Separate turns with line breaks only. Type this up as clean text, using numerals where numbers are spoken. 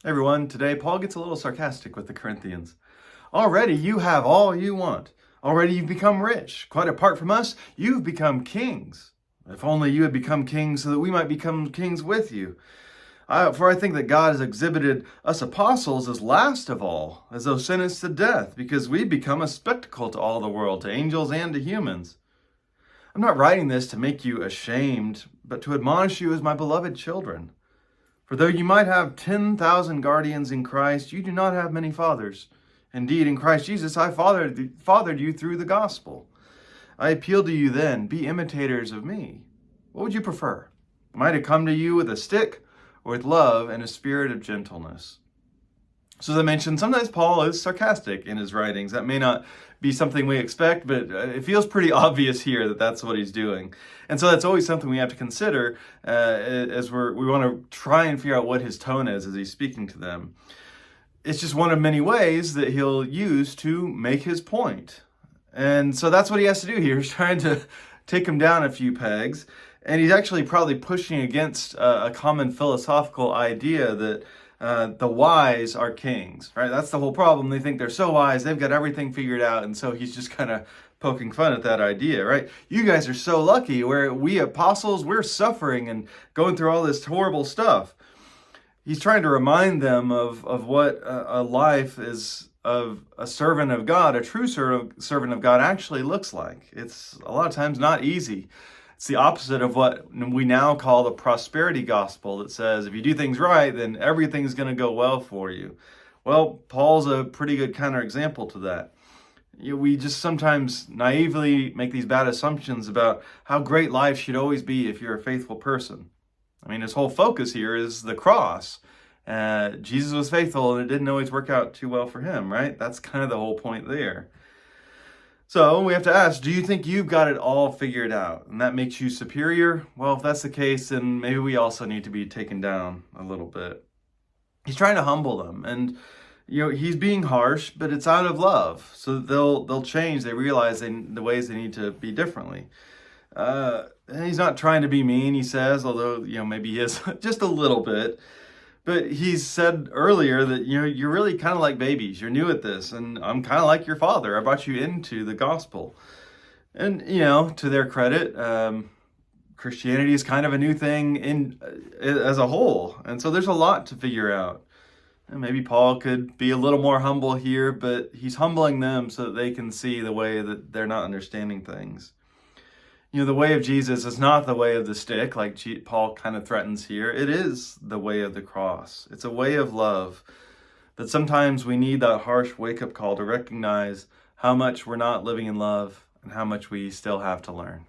Everyone, today Paul gets a little sarcastic with the Corinthians. Already you have all you want. Already you've become rich. Quite apart from us, you've become kings. If only you had become kings so that we might become kings with you. For I think that God has exhibited us apostles as last of all, as though sentenced to death, because we become a spectacle to all the world, to angels and to humans. I'm not writing this to make you ashamed, but to admonish you as my beloved children. For though you might have 10,000 guardians in Christ, you do not have many fathers. Indeed, in Christ Jesus, I fathered you through the gospel. I appeal to you then, be imitators of me. What would you prefer? Am I to come to you with a stick or with love and a spirit of gentleness? So as I mentioned, sometimes Paul is sarcastic in his writings. That may not be something we expect, but it feels pretty obvious here that that's what he's doing. And so that's always something we have to consider as we want to try and figure out what his tone is as he's speaking to them. It's just one of many ways that he'll use to make his point. And so that's what he has to do here. He's trying to take him down a few pegs. And he's actually probably pushing against a common philosophical idea that the wise are kings, right? That's the whole problem. They think they're so wise, they've got everything figured out. And so he's just kind of poking fun at that idea, right? You guys are so lucky, where we apostles, we're suffering and going through all this horrible stuff. He's trying to remind them of what a life is of a servant of God, a true servant of God actually looks like. It's a lot of times not easy. It's the opposite of what we now call the prosperity gospel that says if you do things right, then everything's going to go well for you. Well, Paul's a pretty good counterexample to that. We just sometimes naively make these bad assumptions about how great life should always be if you're a faithful person. I mean, his whole focus here is the cross. Jesus was faithful and it didn't always work out too well for him, right? That's kind of the whole point there. So we have to ask, do you think you've got it all figured out and that makes you superior? Well, if that's the case, then maybe we also need to be taken down a little bit. He's trying to humble them, and he's being harsh, but it's out of love. So that they'll change. They realize the ways they need to be differently. And he's not trying to be mean, he says, although maybe he is just a little bit. But he's said earlier that, you're really kind of like babies. You're new at this, and I'm kind of like your father. I brought you into the gospel. And, to their credit, Christianity is kind of a new thing as a whole. And so there's a lot to figure out. And maybe Paul could be a little more humble here, but he's humbling them so that they can see the way that they're not understanding things. The way of Jesus is not the way of the stick, like Paul kind of threatens here. It is the way of the cross. It's a way of love. But sometimes we need that harsh wake-up call to recognize how much we're not living in love and how much we still have to learn.